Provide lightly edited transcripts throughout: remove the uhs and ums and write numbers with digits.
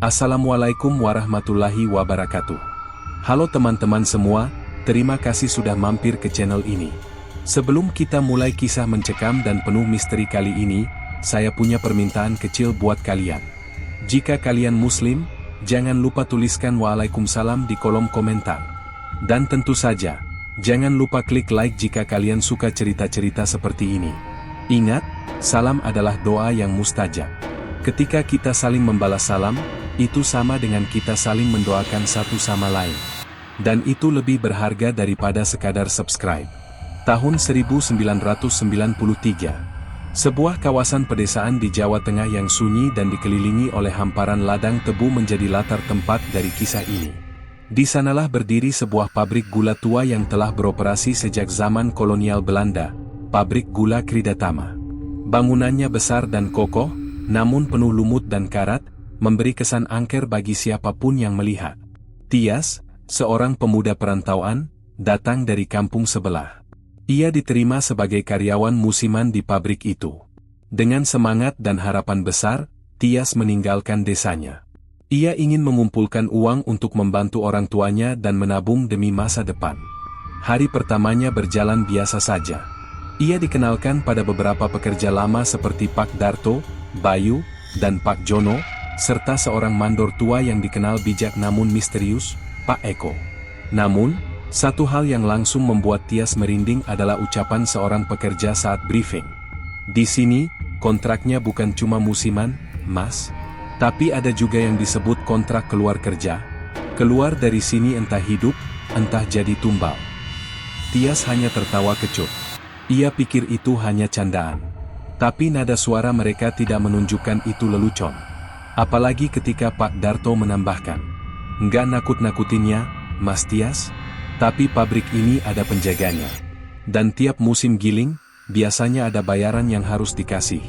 Assalamualaikum warahmatullahi wabarakatuh. Halo teman-teman semua, terima kasih sudah mampir ke channel ini. Sebelum kita mulai kisah mencekam dan penuh misteri kali ini, saya punya permintaan kecil buat kalian. Jika kalian muslim, jangan lupa tuliskan waalaikumsalam di kolom komentar. Dan tentu saja, jangan lupa klik like jika kalian suka cerita-cerita seperti ini. Ingat, salam adalah doa yang mustajab. Ketika kita saling membalas salam, itu sama dengan kita saling mendoakan satu sama lain. Dan itu lebih berharga daripada sekadar subscribe. Tahun 1993, sebuah kawasan pedesaan di Jawa Tengah yang sunyi dan dikelilingi oleh hamparan ladang tebu menjadi latar tempat dari kisah ini. Di sanalah berdiri sebuah pabrik gula tua yang telah beroperasi sejak zaman kolonial Belanda, pabrik gula Kridatama. Bangunannya besar dan kokoh, namun penuh lumut dan karat, memberi kesan angker bagi siapapun yang melihat. Tias, seorang pemuda perantauan, datang dari kampung sebelah. Ia diterima sebagai karyawan musiman di pabrik itu. Dengan semangat dan harapan besar, Tias meninggalkan desanya. Ia ingin mengumpulkan uang untuk membantu orang tuanya dan menabung demi masa depan. Hari pertamanya berjalan biasa saja. Ia dikenalkan pada beberapa pekerja lama seperti Pak Darto, Bayu, dan Pak Jono, serta seorang mandor tua yang dikenal bijak namun misterius, Pak Eko. Namun, satu hal yang langsung membuat Tias merinding adalah ucapan seorang pekerja saat briefing. Di sini, kontraknya bukan cuma musiman, Mas. Tapi ada juga yang disebut kontrak keluar kerja. Keluar dari sini entah hidup, entah jadi tumbal. Tias hanya tertawa kecut. Ia pikir itu hanya candaan. Tapi nada suara mereka tidak menunjukkan itu lelucon. Apalagi ketika Pak Darto menambahkan, "Nggak nakut-nakutinnya, Mas Tias, tapi pabrik ini ada penjaganya. Dan tiap musim giling, biasanya ada bayaran yang harus dikasih."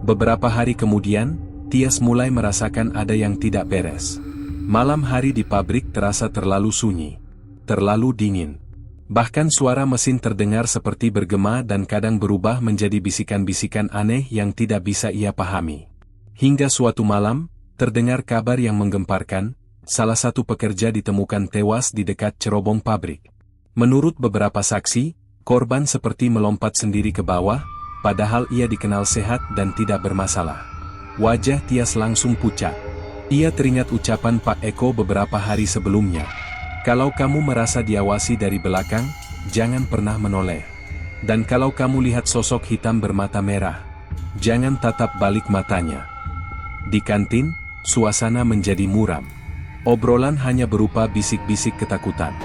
Beberapa hari kemudian, Tias mulai merasakan ada yang tidak beres. Malam hari di pabrik terasa terlalu sunyi, terlalu dingin. Bahkan suara mesin terdengar seperti bergema dan kadang berubah menjadi bisikan-bisikan aneh yang tidak bisa ia pahami. Hingga suatu malam, terdengar kabar yang menggemparkan, salah satu pekerja ditemukan tewas di dekat cerobong pabrik. Menurut beberapa saksi, korban seperti melompat sendiri ke bawah, padahal ia dikenal sehat dan tidak bermasalah. Wajah Tias langsung pucat. Ia teringat ucapan Pak Eko beberapa hari sebelumnya. "Kalau kamu merasa diawasi dari belakang, jangan pernah menoleh. Dan kalau kamu lihat sosok hitam bermata merah, jangan tatap balik matanya." Di kantin, suasana menjadi muram. Obrolan hanya berupa bisik-bisik ketakutan.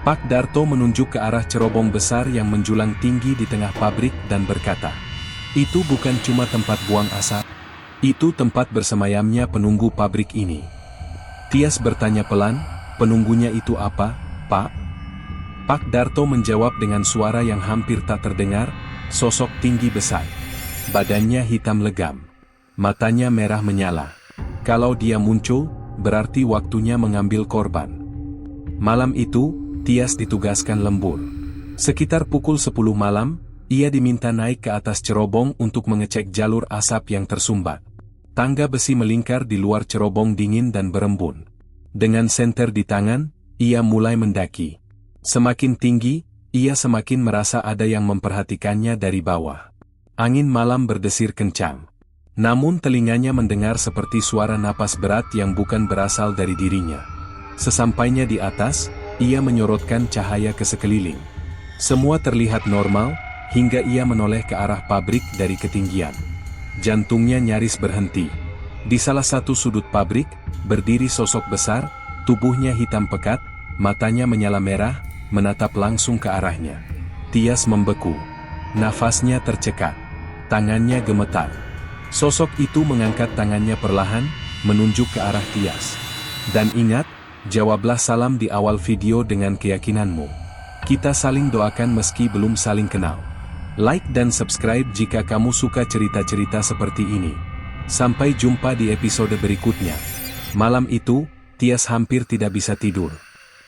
Pak Darto menunjuk ke arah cerobong besar yang menjulang tinggi di tengah pabrik dan berkata, "Itu bukan cuma tempat buang asap. Itu tempat bersemayamnya penunggu pabrik ini." Tias bertanya pelan, "Penunggunya itu apa, Pak?" Pak Darto menjawab dengan suara yang hampir tak terdengar, "Sosok tinggi besar. Badannya hitam legam. Matanya merah menyala. Kalau dia muncul, berarti waktunya mengambil korban." Malam itu, Tias ditugaskan lembur. Sekitar pukul 10 malam, ia diminta naik ke atas cerobong untuk mengecek jalur asap yang tersumbat. Tangga besi melingkar di luar cerobong dingin dan berembun. Dengan senter di tangan, ia mulai mendaki. Semakin tinggi, ia semakin merasa ada yang memperhatikannya dari bawah. Angin malam berdesir kencang. Namun telinganya mendengar seperti suara napas berat yang bukan berasal dari dirinya. Sesampainya di atas, ia menyorotkan cahaya ke sekeliling. Semua terlihat normal, hingga ia menoleh ke arah pabrik dari ketinggian. Jantungnya nyaris berhenti. Di salah satu sudut pabrik, berdiri sosok besar, tubuhnya hitam pekat, matanya menyala merah, menatap langsung ke arahnya. Tias membeku. Nafasnya tercekat. Tangannya gemetar. Sosok itu mengangkat tangannya perlahan, menunjuk ke arah Tias. "Dan ingat, jawablah salam di awal video dengan keyakinanmu. Kita saling doakan meski belum saling kenal. Like dan subscribe jika kamu suka cerita-cerita seperti ini. Sampai jumpa di episode berikutnya." Malam itu, Tias hampir tidak bisa tidur.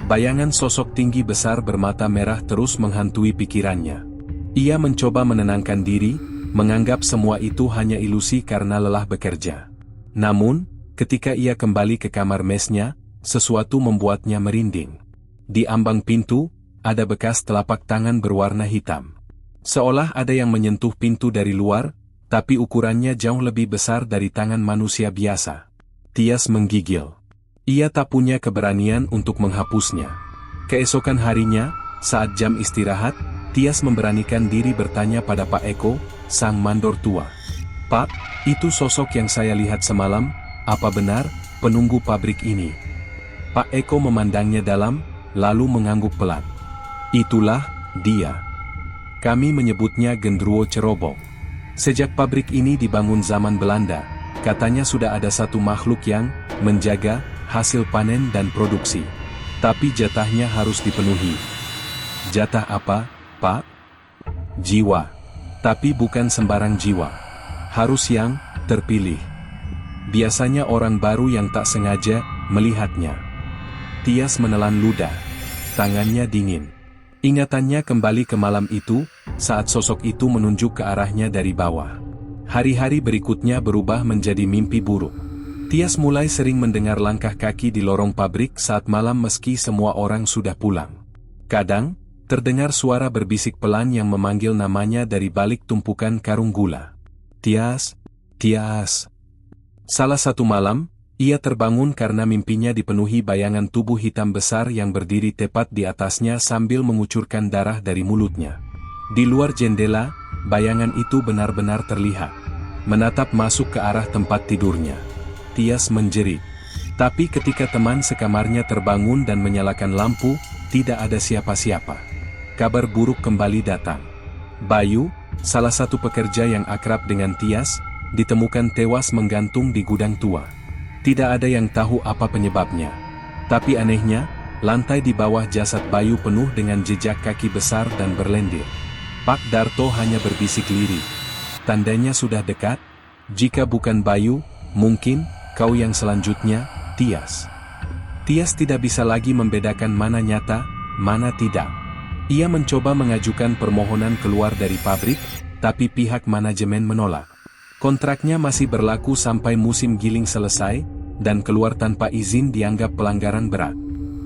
Bayangan sosok tinggi besar bermata merah terus menghantui pikirannya. Ia mencoba menenangkan diri, menganggap semua itu hanya ilusi karena lelah bekerja. Namun, ketika ia kembali ke kamar mesnya, sesuatu membuatnya merinding. Di ambang pintu, ada bekas telapak tangan berwarna hitam. Seolah ada yang menyentuh pintu dari luar, tapi ukurannya jauh lebih besar dari tangan manusia biasa. Tias menggigil. Ia tak punya keberanian untuk menghapusnya. Keesokan harinya, saat jam istirahat, Tias memberanikan diri bertanya pada Pak Eko, sang mandor tua. "Pak, itu sosok yang saya lihat semalam, apa benar penunggu pabrik ini?" Pak Eko memandangnya dalam, lalu mengangguk pelan. "Itulah dia. Kami menyebutnya Gendruwo Cerobong. Sejak pabrik ini dibangun zaman Belanda, katanya sudah ada satu makhluk yang menjaga hasil panen dan produksi. Tapi jatahnya harus dipenuhi." "Jatah apa, Pak?" "Jiwa. Tapi bukan sembarang jiwa. Harus yang terpilih. Biasanya orang baru yang tak sengaja melihatnya." Tias menelan ludah. Tangannya dingin. Ingatannya kembali ke malam itu, saat sosok itu menunjuk ke arahnya dari bawah. Hari-hari berikutnya berubah menjadi mimpi buruk. Tias mulai sering mendengar langkah kaki di lorong pabrik saat malam meski semua orang sudah pulang. Kadang, terdengar suara berbisik pelan yang memanggil namanya dari balik tumpukan karung gula. "Tias, Tias." Salah satu malam, ia terbangun karena mimpinya dipenuhi bayangan tubuh hitam besar yang berdiri tepat di atasnya sambil mengucurkan darah dari mulutnya. Di luar jendela, bayangan itu benar-benar terlihat. Menatap masuk ke arah tempat tidurnya. Tias menjerit. Tapi ketika teman sekamarnya terbangun dan menyalakan lampu, tidak ada siapa-siapa. Kabar buruk kembali datang. Bayu, salah satu pekerja yang akrab dengan Tias, ditemukan tewas menggantung di gudang tua. Tidak ada yang tahu apa penyebabnya. Tapi anehnya, lantai di bawah jasad Bayu penuh dengan jejak kaki besar dan berlendir. Pak Darto hanya berbisik lirih. "Tandanya sudah dekat? Jika bukan Bayu, mungkin kau yang selanjutnya, Tias." Tias tidak bisa lagi membedakan mana nyata, mana tidak. Ia mencoba mengajukan permohonan keluar dari pabrik, tapi pihak manajemen menolak. Kontraknya masih berlaku sampai musim giling selesai, dan keluar tanpa izin dianggap pelanggaran berat.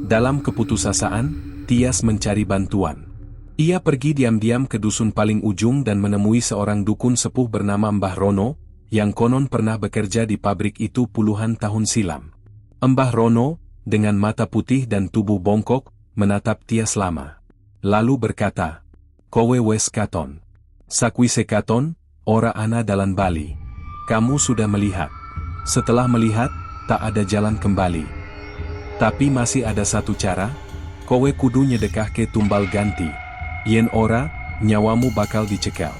Dalam keputusasaan, Tias mencari bantuan. Ia pergi diam-diam ke dusun paling ujung dan menemui seorang dukun sepuh bernama Mbah Rono, yang konon pernah bekerja di pabrik itu puluhan tahun silam. Mbah Rono, dengan mata putih dan tubuh bongkok, menatap Tias lama. Lalu berkata, "Kowe wes katon. Sakwise katon, ora ana dalan bali. Kamu sudah melihat. Setelah melihat, tak ada jalan kembali. Tapi masih ada satu cara, kowe kudu nyedekahke tumbal ganti. Yen ora, nyawamu bakal dicekel."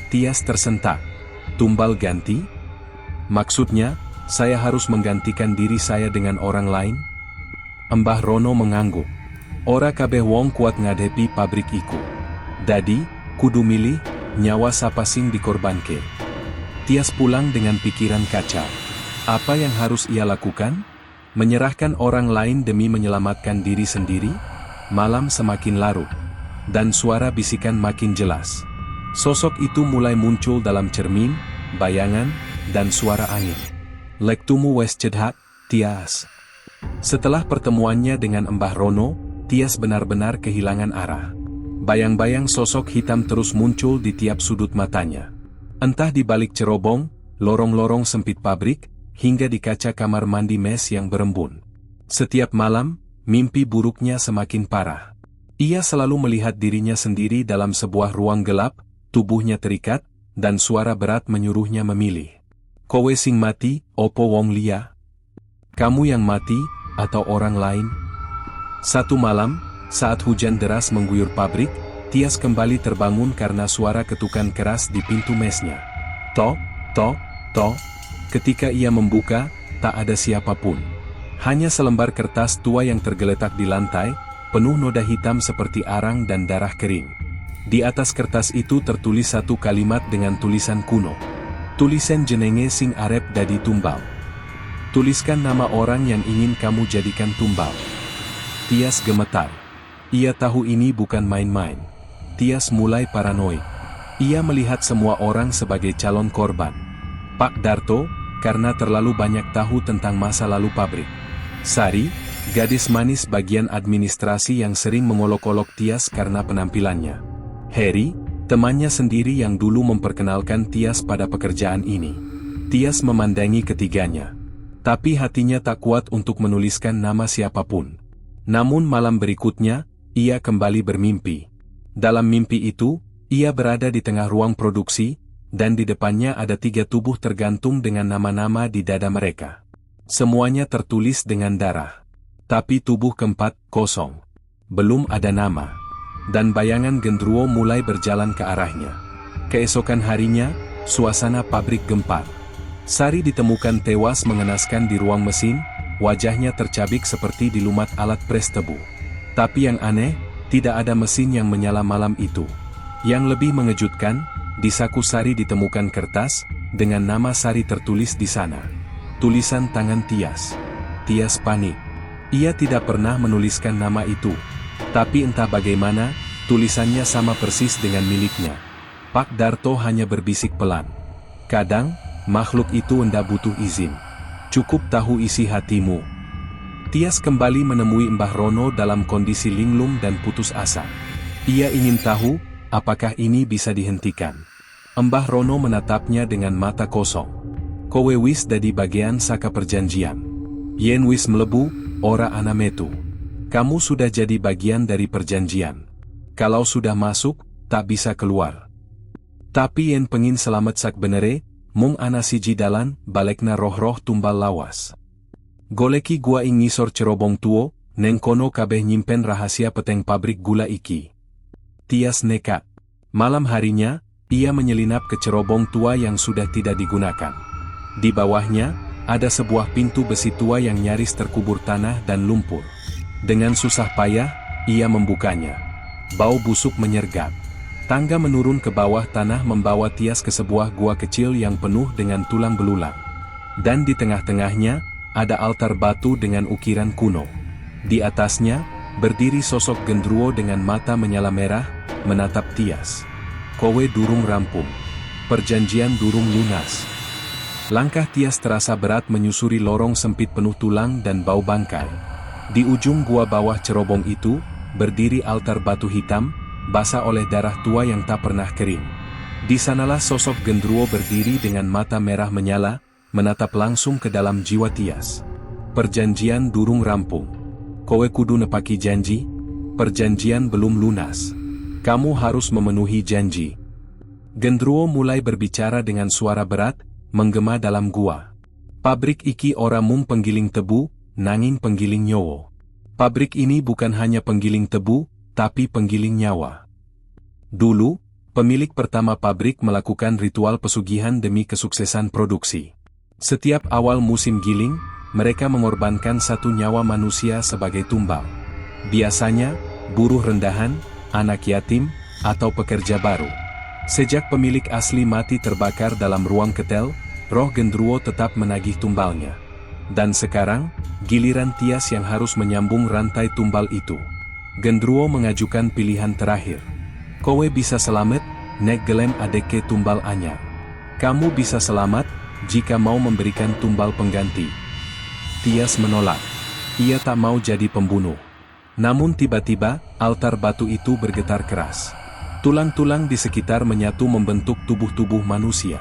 Tias tersentak. "Tumbal ganti? Maksudnya, saya harus menggantikan diri saya dengan orang lain?" Mbah Rono mengangguk. "Ora kabeh wong kuat ngadepi pabrik iku. Dadi, kudu milih, nyawa sapa sing dikorbanke." Tias pulang dengan pikiran kacau. Apa yang harus ia lakukan? Menyerahkan orang lain demi menyelamatkan diri sendiri? Malam semakin larut, dan suara bisikan makin jelas. Sosok itu mulai muncul dalam cermin, bayangan, dan suara angin. "Lektumu wes cedhak, Tias." Setelah pertemuannya dengan Mbah Rono, Tias benar-benar kehilangan arah. Bayang-bayang sosok hitam terus muncul di tiap sudut matanya. Entah di balik cerobong, lorong-lorong sempit pabrik, hingga di kaca kamar mandi mes yang berembun. Setiap malam, mimpi buruknya semakin parah. Ia selalu melihat dirinya sendiri dalam sebuah ruang gelap, tubuhnya terikat, dan suara berat menyuruhnya memilih. "Kowe sing mati, opo wong liya? Kamu yang mati, atau orang lain?" Satu malam, saat hujan deras mengguyur pabrik, Tias kembali terbangun karena suara ketukan keras di pintu mesnya. Tok, tok, tok. Ketika ia membuka, tak ada siapapun. Hanya selembar kertas tua yang tergeletak di lantai, penuh noda hitam seperti arang dan darah kering. Di atas kertas itu tertulis satu kalimat dengan tulisan kuno. "Tulisan jenenge sing arep dadi tumbal. Tuliskan nama orang yang ingin kamu jadikan tumbal." Tias gemetar. Ia tahu ini bukan main-main. Tias mulai paranoid. Ia melihat semua orang sebagai calon korban. Pak Darto, karena terlalu banyak tahu tentang masa lalu pabrik. Sari, gadis manis bagian administrasi yang sering mengolok-olok Tias karena penampilannya. Harry, temannya sendiri yang dulu memperkenalkan Tias pada pekerjaan ini. Tias memandangi ketiganya. Tapi hatinya tak kuat untuk menuliskan nama siapapun. Namun malam berikutnya, ia kembali bermimpi. Dalam mimpi itu, ia berada di tengah ruang produksi, dan di depannya ada 3 tubuh tergantung dengan nama-nama di dada mereka. Semuanya tertulis dengan darah. Tapi tubuh keempat kosong. Belum ada nama. Dan bayangan Gendruwo mulai berjalan ke arahnya. Keesokan harinya, suasana pabrik gempar. Sari ditemukan tewas mengenaskan di ruang mesin, wajahnya tercabik seperti dilumat alat pres tebu. Tapi yang aneh, tidak ada mesin yang menyala malam itu. Yang lebih mengejutkan, di saku Sari ditemukan kertas, dengan nama Sari tertulis di sana. Tulisan tangan Tias. Tias panik. Ia tidak pernah menuliskan nama itu. Tapi entah bagaimana, tulisannya sama persis dengan miliknya. Pak Darto hanya berbisik pelan. Kadang, makhluk itu hendak butuh izin. Cukup tahu isi hatimu. Tias kembali menemui Mbah Rono dalam kondisi linglung dan putus asa. Ia ingin tahu, apakah ini bisa dihentikan. Mbah Rono menatapnya dengan mata kosong. Kowe wis dadi bagian saka perjanjian. Yen wis melebu, ora ana metu. Kamu sudah jadi bagian dari perjanjian. Kalau sudah masuk, tak bisa keluar. Tapi yen pengin selamat sak benere, mung ana siji dalan, balekna roh-roh tumbal lawas. Goleki gua ing ngisor cerobong tuo, neng kono kabeh nyimpen rahasia peteng pabrik gula iki. Tias nekat. Malam harinya, ia menyelinap ke cerobong tua yang sudah tidak digunakan. Di bawahnya, ada sebuah pintu besi tua yang nyaris terkubur tanah dan lumpur. Dengan susah payah, ia membukanya. Bau busuk menyergap. Tangga menurun ke bawah tanah membawa Tias ke sebuah gua kecil yang penuh dengan tulang belulang. Dan di tengah-tengahnya, ada altar batu dengan ukiran kuno. Di atasnya, berdiri sosok Gendruwo dengan mata menyala merah, menatap Tias. Kowe durung rampung. Perjanjian durung lunas. Langkah Tias terasa berat menyusuri lorong sempit penuh tulang dan bau bangkai. Di ujung gua bawah cerobong itu, berdiri altar batu hitam, basah oleh darah tua yang tak pernah kering. Di sanalah sosok Gendruwo berdiri dengan mata merah menyala, menatap langsung ke dalam jiwa Tias. Perjanjian durung rampung. Kowe kudu nepaki janji. Perjanjian belum lunas. Kamu harus memenuhi janji. Gendruwo mulai berbicara dengan suara berat, menggema dalam gua. Pabrik iki ora mung penggiling tebu, nanging penggiling nyowo. Pabrik ini bukan hanya penggiling tebu, tapi penggiling nyawa. Dulu, pemilik pertama pabrik melakukan ritual pesugihan demi kesuksesan produksi. Setiap awal musim giling, mereka mengorbankan satu nyawa manusia sebagai tumbal. Biasanya, buruh rendahan, anak yatim, atau pekerja baru. Sejak pemilik asli mati terbakar dalam ruang ketel, roh Gendruwo tetap menagih tumbalnya. Dan sekarang, giliran Tias yang harus menyambung rantai tumbal itu. Gendruwo mengajukan pilihan terakhir. Kowe bisa selamat, nek gelem adeke tumbal anyar. Kamu bisa selamat, jika mau memberikan tumbal pengganti. Tias menolak. Ia tak mau jadi pembunuh. Namun tiba-tiba, altar batu itu bergetar keras. Tulang-tulang di sekitar menyatu membentuk tubuh-tubuh manusia.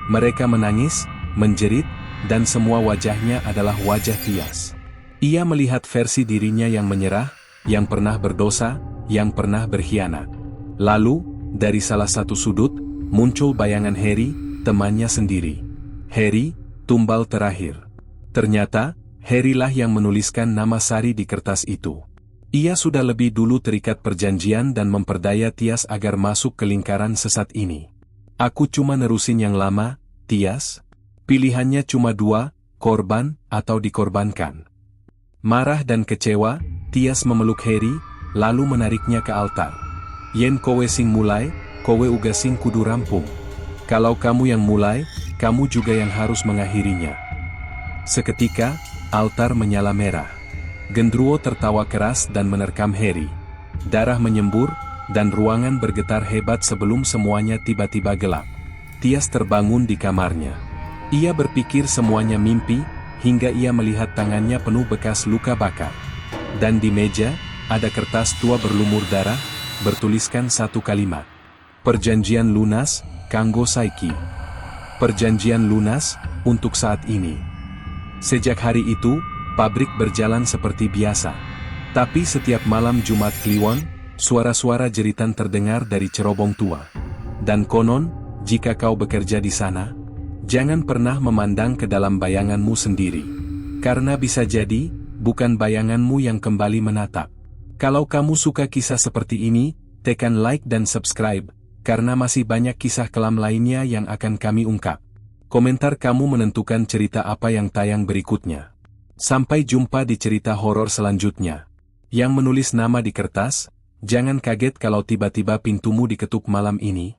Mereka menangis, menjerit, dan semua wajahnya adalah wajah Tias. Ia melihat versi dirinya yang menyerah, yang pernah berdosa, yang pernah berkhianat. Lalu, dari salah satu sudut, muncul bayangan Harry, temannya sendiri. Harry, tumbal terakhir. Ternyata, Harry lah yang menuliskan nama Sari di kertas itu. Ia sudah lebih dulu terikat perjanjian dan memperdaya Tias agar masuk ke lingkaran sesat ini. Aku cuma nerusin yang lama, Tias. Pilihannya cuma dua, korban atau dikorbankan. Marah dan kecewa, Tias memeluk Harry, lalu menariknya ke altar. Yen kowe sing mulai, kowe uga sing kudu rampung. Kalau kamu yang mulai, kamu juga yang harus mengakhirinya. Seketika, altar menyala merah. Gendruwo tertawa keras dan menerkam Harry. Darah menyembur, dan ruangan bergetar hebat sebelum semuanya tiba-tiba gelap. Tias terbangun di kamarnya. Ia berpikir semuanya mimpi, hingga ia melihat tangannya penuh bekas luka bakar. Dan di meja, ada kertas tua berlumur darah, bertuliskan satu kalimat. Perjanjian lunas, kanggo saiki. Perjanjian lunas, untuk saat ini. Sejak hari itu, pabrik berjalan seperti biasa. Tapi setiap malam Jumat Kliwon, suara-suara jeritan terdengar dari cerobong tua. Dan konon, jika kau bekerja di sana, jangan pernah memandang ke dalam bayanganmu sendiri. Karena bisa jadi, bukan bayanganmu yang kembali menatap. Kalau kamu suka kisah seperti ini, tekan like dan subscribe, karena masih banyak kisah kelam lainnya yang akan kami ungkap. Komentar kamu menentukan cerita apa yang tayang berikutnya. Sampai jumpa di cerita horor selanjutnya. Yang menulis nama di kertas, jangan kaget kalau tiba-tiba pintumu diketuk malam ini.